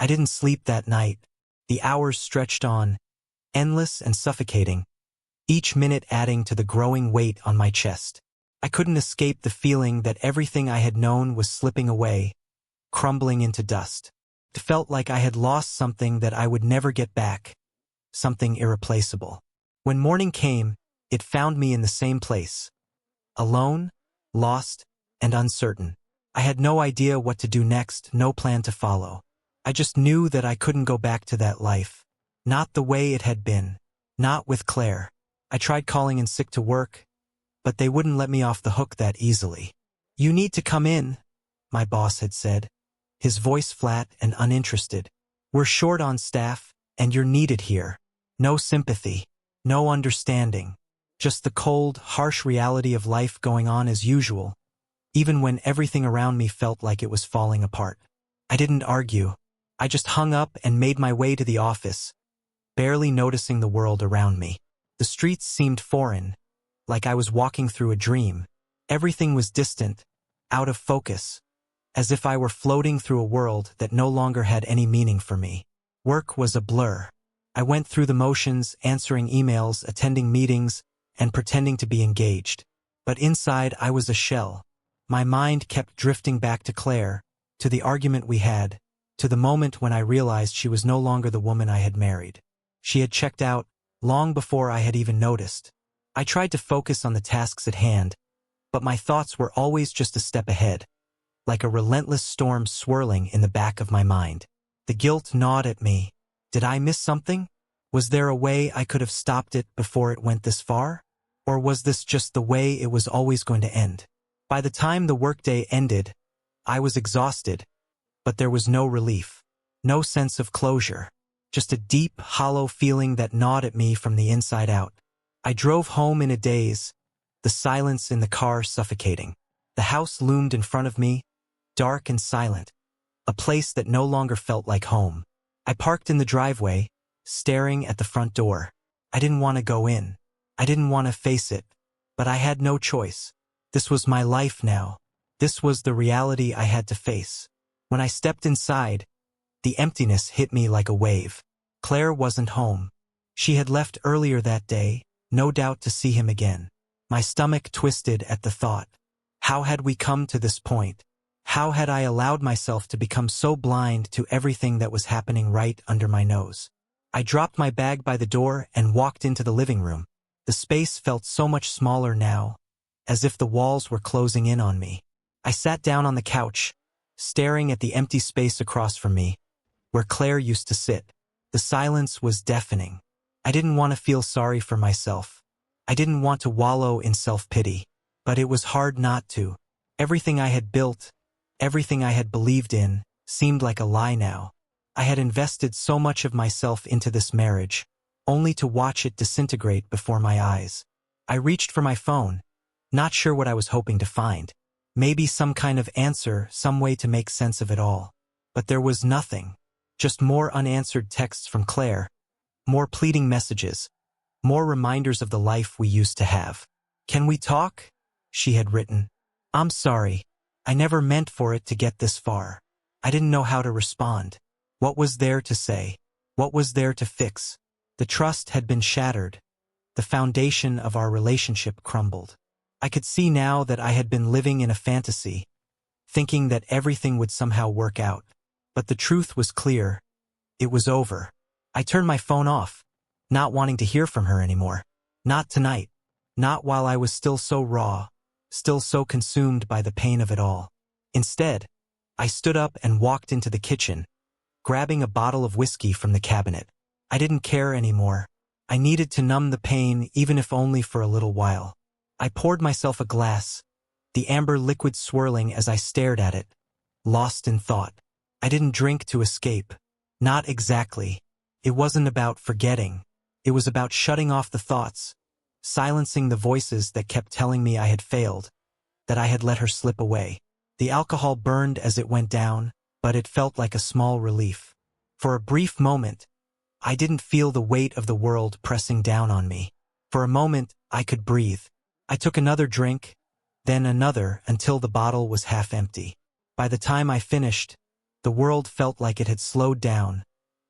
I didn't sleep that night. The hours stretched on, endless and suffocating, each minute adding to the growing weight on my chest. I couldn't escape the feeling that everything I had known was slipping away, crumbling into dust. It felt like I had lost something that I would never get back, something irreplaceable. When morning came, it found me in the same place, alone, lost, and uncertain. I had no idea what to do next, no plan to follow. I just knew that I couldn't go back to that life. Not the way it had been. Not with Claire. I tried calling in sick to work, but they wouldn't let me off the hook that easily. "You need to come in," my boss had said, his voice flat and uninterested. "We're short on staff, and you're needed here." No sympathy, no understanding, just the cold, harsh reality of life going on as usual, even when everything around me felt like it was falling apart. I didn't argue. I just hung up and made my way to the office, barely noticing the world around me. The streets seemed foreign, like I was walking through a dream. Everything was distant, out of focus, as if I were floating through a world that no longer had any meaning for me. Work was a blur. I went through the motions, answering emails, attending meetings, and pretending to be engaged. But inside I was a shell. My mind kept drifting back to Claire, to the argument we had, to the moment when I realized she was no longer the woman I had married. She had checked out long before I had even noticed. I tried to focus on the tasks at hand, but my thoughts were always just a step ahead, like a relentless storm swirling in the back of my mind. The guilt gnawed at me. Did I miss something? Was there a way I could have stopped it before it went this far? Or was this just the way it was always going to end? By the time the workday ended, I was exhausted, but there was no relief, no sense of closure, just a deep, hollow feeling that gnawed at me from the inside out. I drove home in a daze, the silence in the car suffocating. The house loomed in front of me, dark and silent, a place that no longer felt like home. I parked in the driveway, staring at the front door. I didn't want to go in. I didn't want to face it, but I had no choice. This was my life now. This was the reality I had to face. When I stepped inside, the emptiness hit me like a wave. Claire wasn't home. She had left earlier that day, no doubt to see him again. My stomach twisted at the thought. How had we come to this point? How had I allowed myself to become so blind to everything that was happening right under my nose? I dropped my bag by the door and walked into the living room. The space felt so much smaller now, as if the walls were closing in on me. I sat down on the couch, staring at the empty space across from me, where Claire used to sit. The silence was deafening. I didn't want to feel sorry for myself. I didn't want to wallow in self-pity, but it was hard not to. Everything I had built, everything I had believed in, seemed like a lie now. I had invested so much of myself into this marriage, only to watch it disintegrate before my eyes. I reached for my phone, not sure what I was hoping to find. Maybe some kind of answer, some way to make sense of it all. But there was nothing. Just more unanswered texts from Claire, more pleading messages, more reminders of the life we used to have. "Can we talk?" she had written. "I'm sorry. I never meant for it to get this far." I didn't know how to respond. What was there to say? What was there to fix? The trust had been shattered. The foundation of our relationship crumbled. I could see now that I had been living in a fantasy, thinking that everything would somehow work out. But the truth was clear. It was over. I turned my phone off, not wanting to hear from her anymore. Not tonight. Not while I was still so raw, still so consumed by the pain of it all. Instead, I stood up and walked into the kitchen, grabbing a bottle of whiskey from the cabinet. I didn't care anymore. I needed to numb the pain, even if only for a little while. I poured myself a glass, the amber liquid swirling as I stared at it, lost in thought. I didn't drink to escape. Not exactly. It wasn't about forgetting. It was about shutting off the thoughts, silencing the voices that kept telling me I had failed, that I had let her slip away. The alcohol burned as it went down, but it felt like a small relief. For a brief moment, I didn't feel the weight of the world pressing down on me. For a moment, I could breathe. I took another drink, then another until the bottle was half empty. By the time I finished, The world felt like it had slowed down,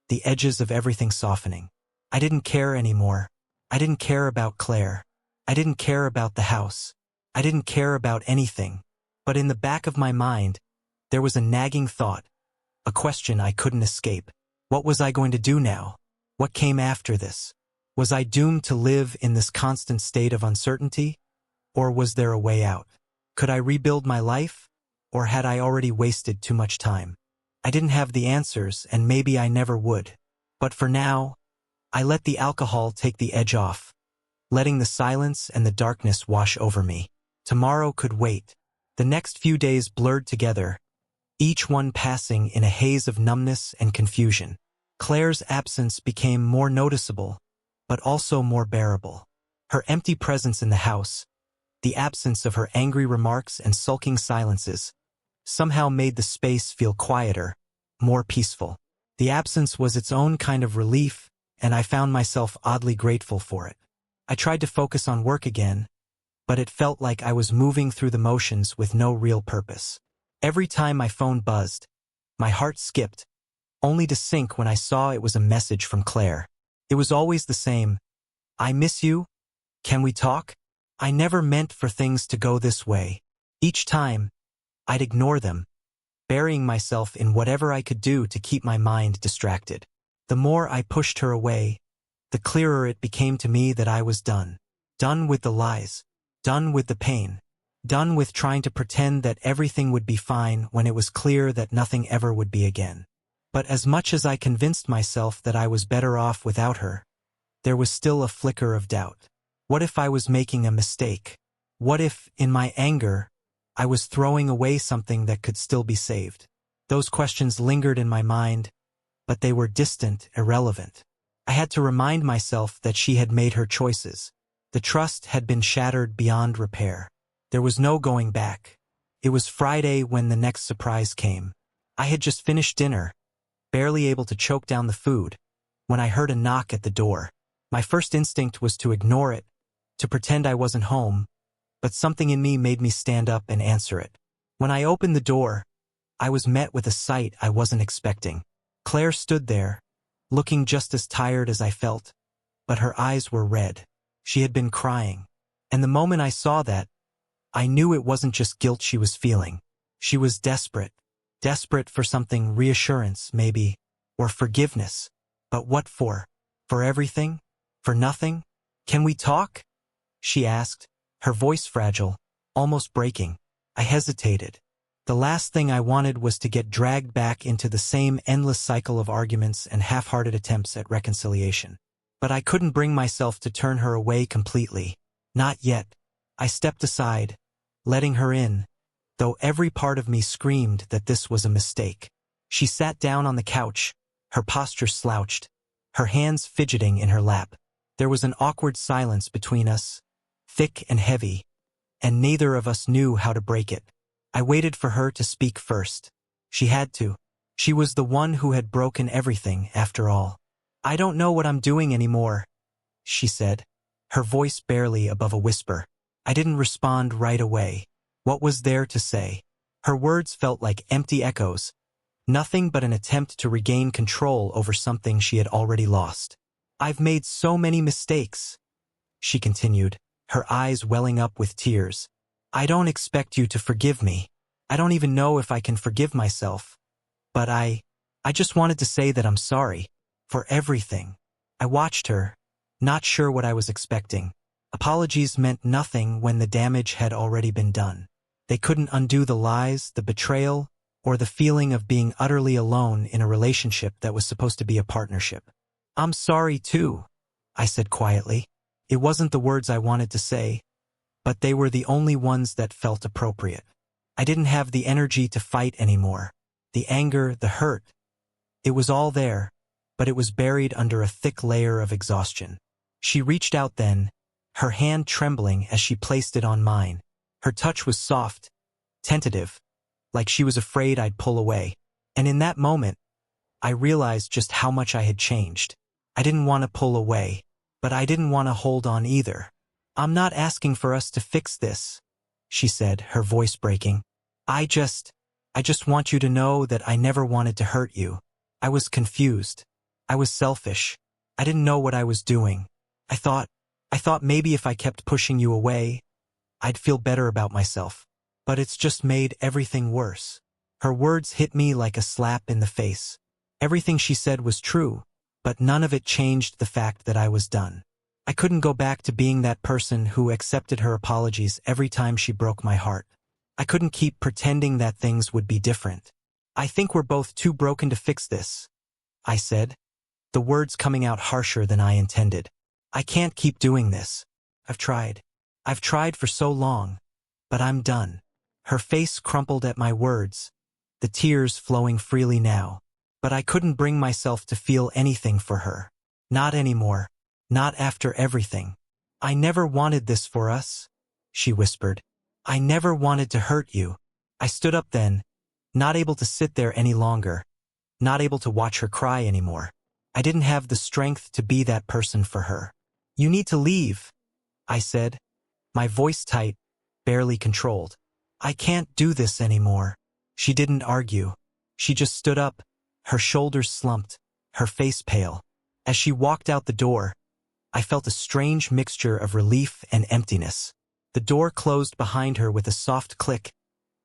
the edges of everything softening. I didn't care anymore. I didn't care about Claire. I didn't care about the house. I didn't care about anything. But in the back of my mind, there was a nagging thought, a question I couldn't escape. What was I going to do now? What came after this? Was I doomed to live in this constant state of uncertainty? Or was there a way out? Could I rebuild my life? Or had I already wasted too much time? I didn't have the answers, and maybe I never would. But for now, I let the alcohol take the edge off, letting the silence and the darkness wash over me. Tomorrow could wait. The next few days blurred together, each one passing in a haze of numbness and confusion. Claire's absence became more noticeable, but also more bearable. Her empty presence in the house, the absence of her angry remarks and sulking silences, somehow made the space feel quieter, more peaceful. The absence was its own kind of relief, and I found myself oddly grateful for it. I tried to focus on work again, but it felt like I was moving through the motions with no real purpose. Every time my phone buzzed, my heart skipped, only to sink when I saw it was a message from Claire. It was always the same. "I miss you. Can we talk?" I never meant for things to go this way. Each time, I'd ignore them, burying myself in whatever I could do to keep my mind distracted. The more I pushed her away, the clearer it became to me that I was done. Done with the lies. Done with the pain. Done with trying to pretend that everything would be fine when it was clear that nothing ever would be again. But as much as I convinced myself that I was better off without her, there was still a flicker of doubt. What if I was making a mistake? What if, in my anger, I was throwing away something that could still be saved? Those questions lingered in my mind, but they were distant, irrelevant. I had to remind myself that she had made her choices. The trust had been shattered beyond repair. There was no going back. It was Friday when the next surprise came. I had just finished dinner, barely able to choke down the food, when I heard a knock at the door. My first instinct was to ignore it, to pretend I wasn't home, but something in me made me stand up and answer it. When I opened the door, I was met with a sight I wasn't expecting. Claire stood there, looking just as tired as I felt, but her eyes were red. She had been crying, and the moment I saw that, I knew it wasn't just guilt she was feeling. She was desperate. Desperate for something, reassurance, maybe, or forgiveness. But what for? For everything? For nothing? "Can we talk?" she asked, her voice fragile, almost breaking. I hesitated. The last thing I wanted was to get dragged back into the same endless cycle of arguments and half-hearted attempts at reconciliation. But I couldn't bring myself to turn her away completely. Not yet. I stepped aside, letting her in, though every part of me screamed that this was a mistake. She sat down on the couch, her posture slouched, her hands fidgeting in her lap. There was an awkward silence between us, thick and heavy, and neither of us knew how to break it. I waited for her to speak first. She had to. She was the one who had broken everything, after all. "I don't know what I'm doing anymore," she said, her voice barely above a whisper. I didn't respond right away. What was there to say? Her words felt like empty echoes, nothing but an attempt to regain control over something she had already lost. "I've made so many mistakes," she continued, her eyes welling up with tears. "I don't expect you to forgive me. I don't even know if I can forgive myself. But I just wanted to say that I'm sorry. For everything." I watched her, not sure what I was expecting. Apologies meant nothing when the damage had already been done. They couldn't undo the lies, the betrayal, or the feeling of being utterly alone in a relationship that was supposed to be a partnership. "I'm sorry too," I said quietly. It wasn't the words I wanted to say, but they were the only ones that felt appropriate. I didn't have the energy to fight anymore. The anger, the hurt. It was all there, but it was buried under a thick layer of exhaustion. She reached out then, her hand trembling as she placed it on mine. Her touch was soft, tentative, like she was afraid I'd pull away. And in that moment, I realized just how much I had changed. I didn't want to pull away, but I didn't want to hold on either. "I'm not asking for us to fix this," she said, her voice breaking. I just I just want you to know that I never wanted to hurt you. I was confused. I was selfish. I didn't know what I was doing. I thought maybe if I kept pushing you away, I'd feel better about myself. But it's just made everything worse." Her words hit me like a slap in the face. Everything she said was true, but none of it changed the fact that I was done. I couldn't go back to being that person who accepted her apologies every time she broke my heart. I couldn't keep pretending that things would be different. "I think we're both too broken to fix this," I said, the words coming out harsher than I intended. "I can't keep doing this. I've tried. I've tried for so long, but I'm done." Her face crumpled at my words, the tears flowing freely now. But I couldn't bring myself to feel anything for her. Not anymore. Not after everything. "I never wanted this for us," she whispered. "I never wanted to hurt you." I stood up then, not able to sit there any longer, not able to watch her cry anymore. I didn't have the strength to be that person for her. "You need to leave," I said, my voice tight, barely controlled. "I can't do this anymore." She didn't argue. She just stood up, her shoulders slumped, her face pale. As she walked out the door, I felt a strange mixture of relief and emptiness. The door closed behind her with a soft click,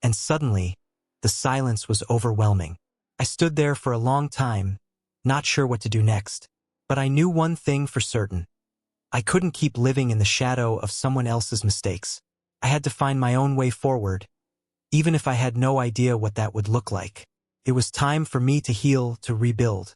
and suddenly, the silence was overwhelming. I stood there for a long time, not sure what to do next. But I knew one thing for certain. I couldn't keep living in the shadow of someone else's mistakes. I had to find my own way forward, even if I had no idea what that would look like. It was time for me to heal, to rebuild.